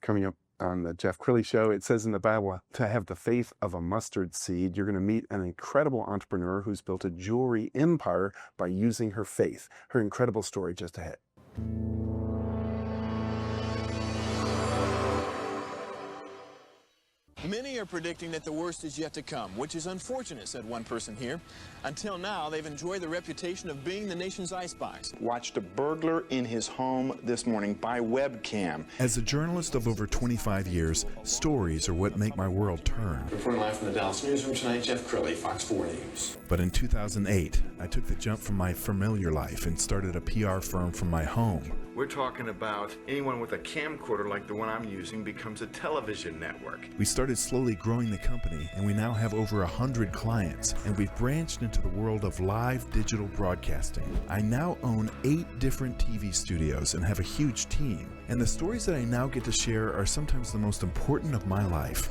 coming up on the Jeff Crilley Show. It says in the Bible to have the faith of a mustard seed. You're going to meet an incredible entrepreneur who's built a jewelry empire by using her faith. Her incredible story just ahead. Many are predicting that the worst is yet to come, which is unfortunate, said one person here. Until now, they've enjoyed the reputation of being the nation's I Spies. Watched a burglar in his home this morning by webcam. As a journalist of over 25 years, stories are what make my world turn. Reporting live from the Dallas newsroom tonight, Jeff Crilley, Fox 4 News. But in 2008, I took the jump from my familiar life and started a PR firm from my home. We're talking about anyone with a camcorder like the one I'm using becomes a television network. We started slowly growing the company, and we now have over 100 clients, and we've branched into the world of live digital broadcasting. I now own 8 different TV studios and have a huge team, and the stories that I now get to share are sometimes the most important of my life.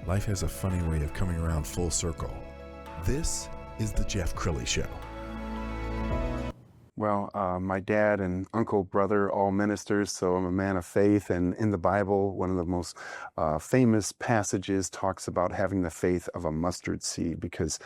Life has a funny way of coming around full circle. This is the Jeff Crilley Show. Well, my dad and uncle, brother, all ministers, so I'm a man of faith. And in the Bible, one of the most famous passages talks about having the faith of a mustard seed, because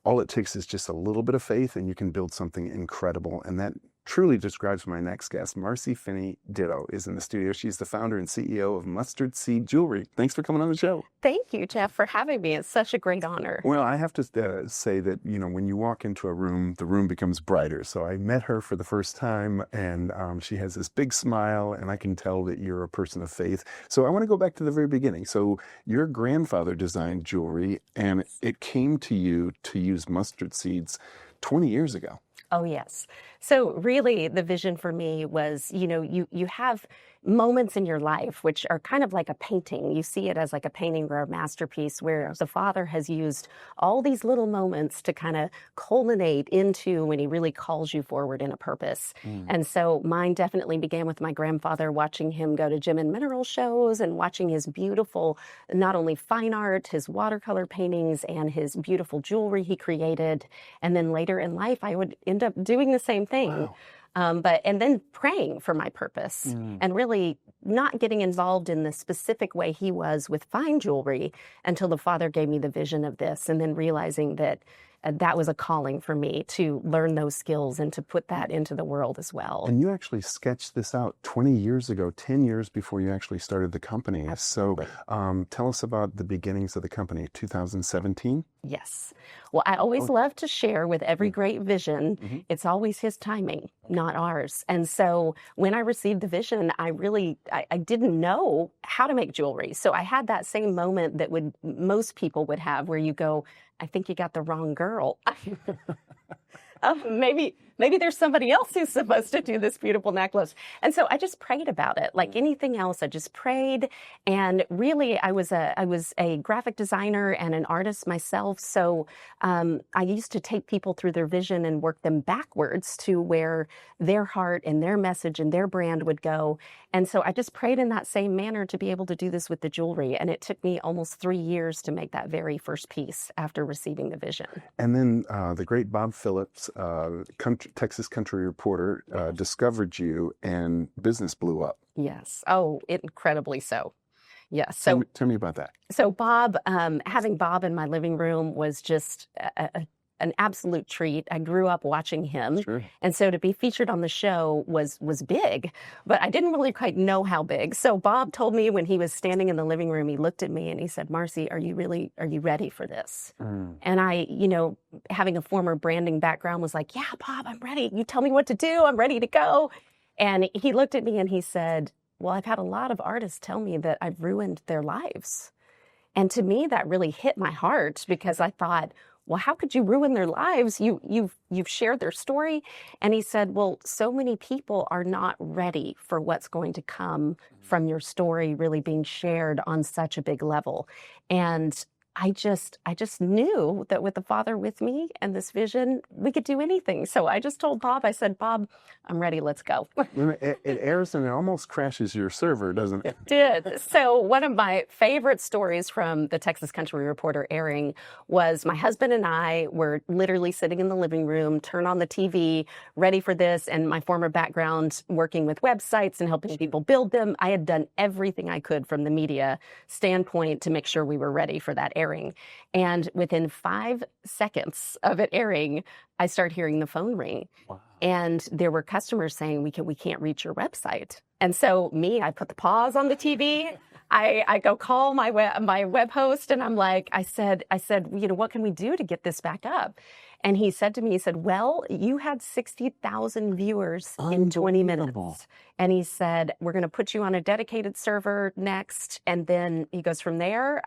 all it takes is just a little bit of faith and you can build something incredible. And that truly describes my next guest. Marcie Finney Ditto is in the studio. She's the founder and CEO of Mustard Seed Jewelry. Thanks for coming on the show. Thank you, Jeff, for having me. It's such a great honor. Well, I have to say that, you know, when you walk into a room, the room becomes brighter. So I met her for the first time, and she has this big smile, and I can tell that you're a person of faith. So I want to go back to the very beginning. So your grandfather designed jewelry, and it came to you to use mustard seeds 20 years ago. Oh, yes. So really, the vision for me was, you know, you have moments in your life which are kind of like a painting. You see it as like a painting or a masterpiece where the Father has used all these little moments to kind of culminate into when he really calls you forward in a purpose. And so mine definitely began with my grandfather, watching him go to gem and mineral shows and watching his beautiful, not only fine art, his watercolor paintings and his beautiful jewelry he created. And then later in life, I would end up doing the same thing. Wow. And then praying for my purpose and really not getting involved in the specific way he was with fine jewelry until the Father gave me the vision of this, and then realizing that that was a calling for me to learn those skills and to put that into the world as well. And you actually sketched this out 20 years ago, 10 years before you actually started the company. Absolutely. So tell us about the beginnings of the company, 2017? Yes. Well, I always love to share with every great vision. It's always his timing, not ours. And so when I received the vision, I didn't know how to make jewelry. So I had that same moment that most people would have, where you go, I think you got the wrong girl. Maybe there's somebody else who's supposed to do this beautiful necklace. And so I just prayed about it. Like anything else, I just prayed. And really, I was a graphic designer and an artist myself. So I used to take people through their vision and work them backwards to where their heart and their message and their brand would go. And so I just prayed in that same manner to be able to do this with the jewelry. And it took me almost 3 years to make that very first piece after receiving the vision. And then the great Bob Phillips, Texas country reporter, discovered you, and business blew up. Yes. Oh, incredibly so. Yes. So tell me about that. So Bob, having Bob in my living room was just an absolute treat. I grew up watching him. Sure. And so to be featured on the show was big, but I didn't really quite know how big. So Bob told me when he was standing in the living room, he looked at me and he said, Marcy, are you ready for this? And I, having a former branding background, was like, yeah, Bob, I'm ready. You tell me what to do. I'm ready to go. And he looked at me and he said, well, I've had a lot of artists tell me that I've ruined their lives. And to me, that really hit my heart, because I thought, well, how could you ruin their lives? You've shared their story. And he said, well, so many people are not ready for what's going to come from your story really being shared on such a big level. And I just knew that with the Father with me and this vision, we could do anything. So I just told Bob, I said, Bob, I'm ready, let's go. It airs and it almost crashes your server, doesn't it? It did. So one of my favorite stories from the Texas Country Reporter airing was my husband and I were literally sitting in the living room, turn on the TV, ready for this. And my former background working with websites and helping people build them, I had done everything I could from the media standpoint to make sure we were ready for that airing. And within 5 seconds of it airing, I start hearing the phone ring. Wow. And there were customers saying, we can't reach your website. And so I put the pause on the TV. I go call my web host and I'm like, I said, what can we do to get this back up? And he said to me, well, you had 60,000 viewers in 20 minutes. And he said, we're going to put you on a dedicated server next. And then he goes, from there,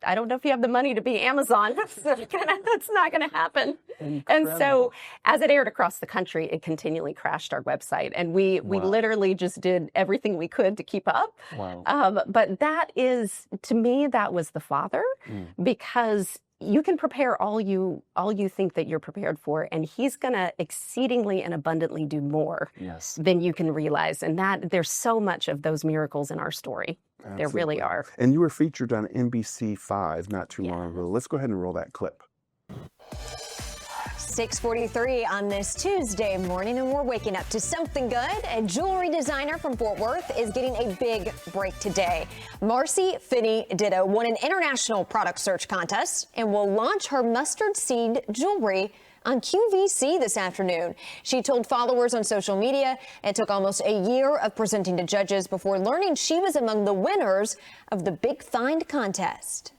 I don't know if you have the money to be Amazon. That's not going to happen. Incredible. And so as it aired across the country, it continually crashed our website. And we literally just did everything we could to keep up. Wow. But that is, to me, that was the Father, because you can prepare all you think that you're prepared for, and he's going to exceedingly and abundantly do more than you can realize. And that there's so much of those miracles in our story. Absolutely. There really are. And you were featured on NBC5 not too long ago. Let's go ahead and roll that clip. 6:43 on this Tuesday morning, and we're waking up to something good. A jewelry designer from Fort Worth is getting a big break today. Marcie Finney Ditto won an international product search contest and will launch her mustard seed jewelry on QVC this afternoon. She told followers on social media it took almost a year of presenting to judges before learning she was among the winners of the Big Find contest.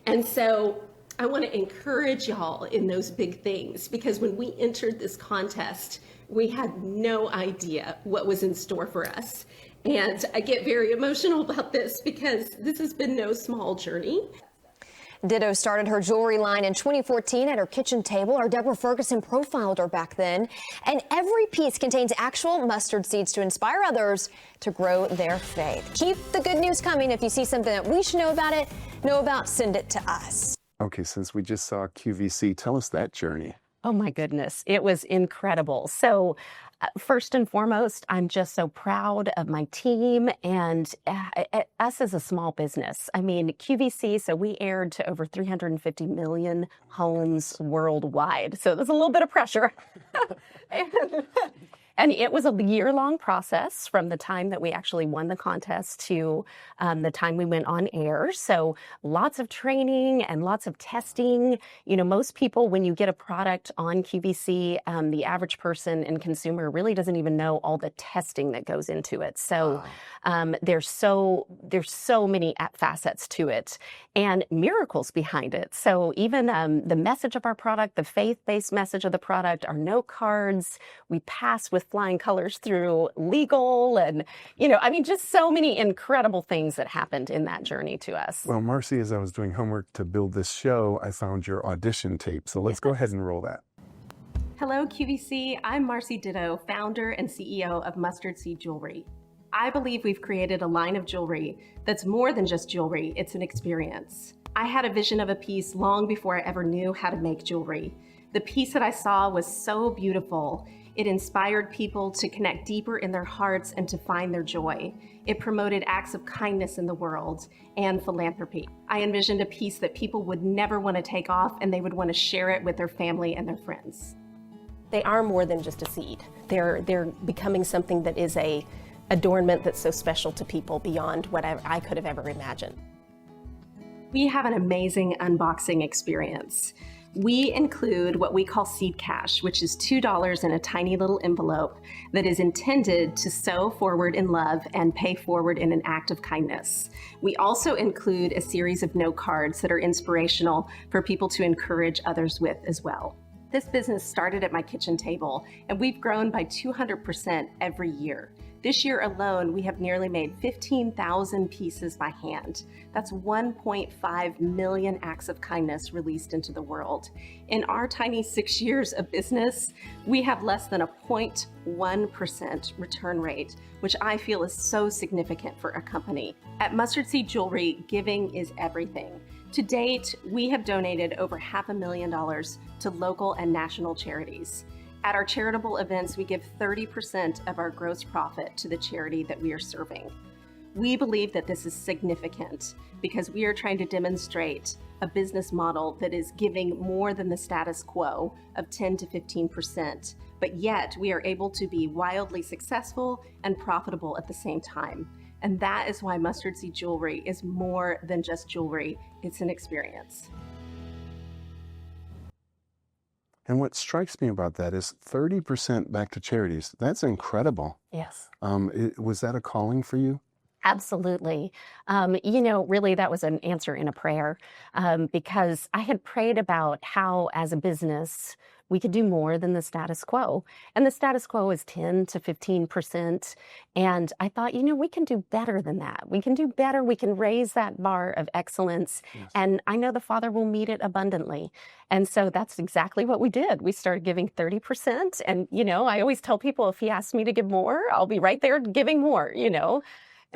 And so I want to encourage y'all in those big things, because when we entered this contest, we had no idea what was in store for us. And I get very emotional about this because this has been no small journey. Ditto started her jewelry line in 2014 at her kitchen table. Our Deborah Ferguson profiled her back then. And every piece contains actual mustard seeds to inspire others to grow their faith. Keep the good news coming. If you see something that we should know about, send it to us. Okay, since we just saw QVC, tell us that journey. Oh my goodness, it was incredible. So first and foremost, I'm just so proud of my team and us as a small business. I mean, QVC, so we aired to over 350 million homes worldwide. So there's a little bit of pressure. And it was a year-long process from the time that we actually won the contest to the time we went on air. So lots of training and lots of testing. You know, most people, when you get a product on QVC, the average person and consumer really doesn't even know all the testing that goes into it. So there's so many facets to it and miracles behind it. So even the message of our product, the faith-based message of the product, our note cards, we pass with flying colors through legal and, just so many incredible things that happened in that journey to us. Well, Marcy, as I was doing homework to build this show, I found your audition tape. So let's go ahead and roll that. Hello, QVC. I'm Marcie Ditto, founder and CEO of Mustard Seed Jewelry. I believe we've created a line of jewelry that's more than just jewelry, it's an experience. I had a vision of a piece long before I ever knew how to make jewelry. The piece that I saw was so beautiful. It inspired people to connect deeper in their hearts and to find their joy. It promoted acts of kindness in the world and philanthropy. I envisioned a piece that people would never want to take off, and they would want to share it with their family and their friends. They are more than just a seed. They're becoming something that is a adornment that's so special to people beyond what I could have ever imagined. We have an amazing unboxing experience. We include what we call seed cash, which is $2 in a tiny little envelope that is intended to sow forward in love and pay forward in an act of kindness. We also include a series of note cards that are inspirational for people to encourage others with as well. This business started at my kitchen table, and we've grown by 200% every year. This year alone, we have nearly made 15,000 pieces by hand. That's 1.5 million acts of kindness released into the world. In our tiny 6 years of business, we have less than a 0.1% return rate, which I feel is so significant for a company. At Mustard Seed Jewelry, giving is everything. To date, we have donated over $500,000 to local and national charities. At our charitable events, we give 30% of our gross profit to the charity that we are serving. We believe that this is significant because we are trying to demonstrate a business model that is giving more than the status quo of 10 to 15%, but yet we are able to be wildly successful and profitable at the same time. And that is why mustard seed jewelry is more than just jewelry. It's an experience. And what strikes me about that is 30% back to charities. That's incredible. Yes. Was that a calling for you? Absolutely. Really that was an answer in a prayer because I had prayed about how as a business we could do more than the status quo. And the status quo is 10 to 15%. And I thought, we can do better than that. We can do better. We can raise that bar of excellence. Yes. And I know the Father will meet it abundantly. And so that's exactly what we did. We started giving 30%. And, I always tell people if he asks me to give more, I'll be right there giving more,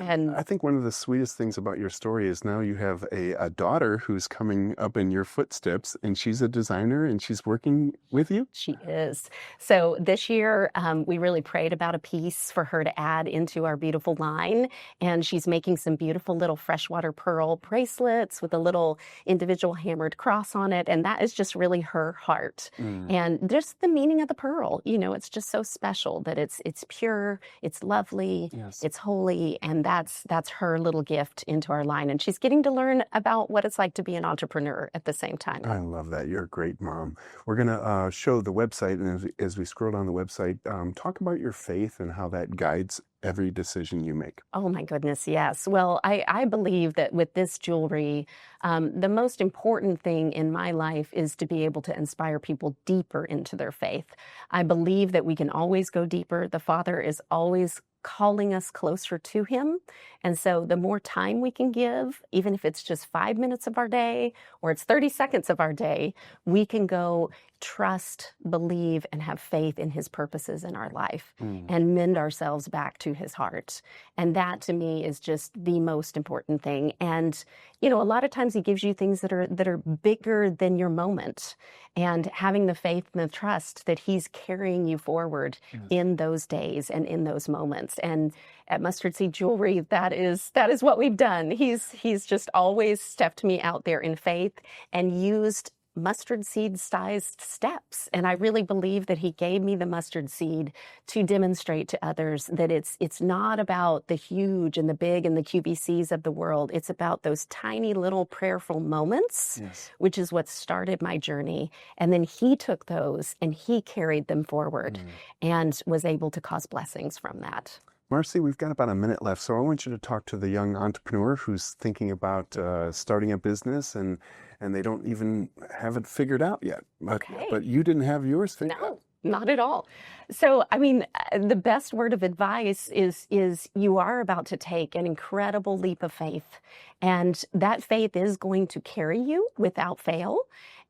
And I think one of the sweetest things about your story is now you have a daughter who's coming up in your footsteps, and she's a designer and she's working with you? She is. So this year, we really prayed about a piece for her to add into our beautiful line. And she's making some beautiful little freshwater pearl bracelets with a little individual hammered cross on it. And that is just really her heart. And just the meaning of the pearl, it's just so special that it's pure, it's lovely, yes. It's holy, and that's her little gift into our line. And she's getting to learn about what it's like to be an entrepreneur at the same time. I love that. You're a great mom. We're going to show the website. And as we scroll down the website, talk about your faith and how that guides every decision you make. Oh my goodness, yes. Well, I believe that with this jewelry, the most important thing in my life is to be able to inspire people deeper into their faith. I believe that we can always go deeper. The Father is always calling us closer to him. And so the more time we can give, even if it's just 5 minutes of our day or it's 30 seconds of our day, we can go trust, believe, and have faith in his purposes in our life and mend ourselves back to his heart. And that to me is just the most important thing. And, a lot of times he gives you things that are bigger than your moment, and having the faith and the trust that he's carrying you forward in those days and in those moments. And at Mustard Seed Jewelry, that is what we've done. He's just always stepped me out there in faith and used mustard seed sized steps. And I really believe that he gave me the mustard seed to demonstrate to others that it's not about the huge and the big and the QVCs of the world. It's about those tiny little prayerful moments, yes. which is what started my journey. And then he took those and he carried them forward and was able to cause blessings from that. Marcy, we've got about a minute left, so I want you to talk to the young entrepreneur who's thinking about starting a business and they don't even have it figured out yet. But you didn't have yours figured out. No, not at all. So, the best word of advice is you are about to take an incredible leap of faith, and that faith is going to carry you without fail.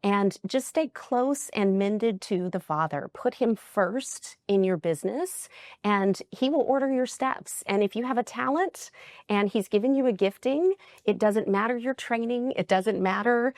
And just stay close and mended to the Father. Put him first in your business, and he will order your steps. And if you have a talent and he's given you a gifting, it doesn't matter your training. It doesn't matter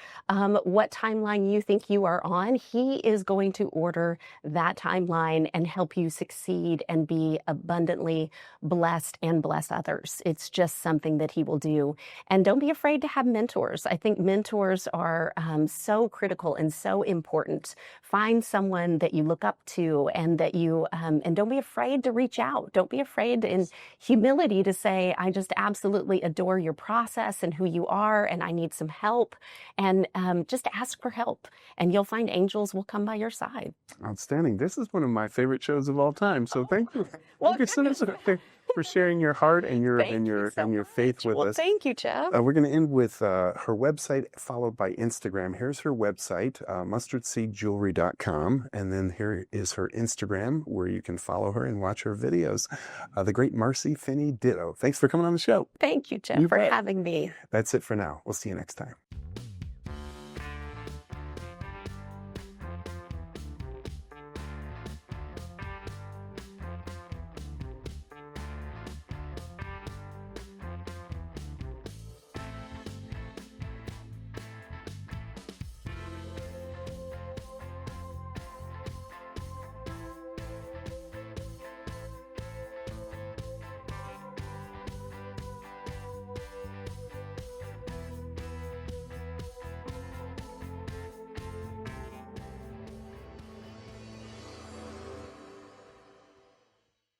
what timeline you think you are on. He is going to order that timeline and help you succeed and be abundantly blessed and bless others. It's just something that he will do. And don't be afraid to have mentors. I think mentors are so critical and so important. Find someone that you look up to and that you, and don't be afraid to reach out. Don't be afraid in humility to say, I just absolutely adore your process and who you are, and I need some help. And just ask for help, and you'll find angels will come by your side. Outstanding. This is one of my favorite shows of all time. So thank you. Well, thank you so much for sharing your heart and your faith with us. Thank you, Jeff. We're going to end with her website followed by Instagram. Here's her website, mustardseedjewelry.com, and then here is her Instagram where you can follow her and watch her videos. The great Marcie Finney Ditto. Thanks for coming on the show. Thank you, Jeff, for having me. That's it for now. We'll see you next time.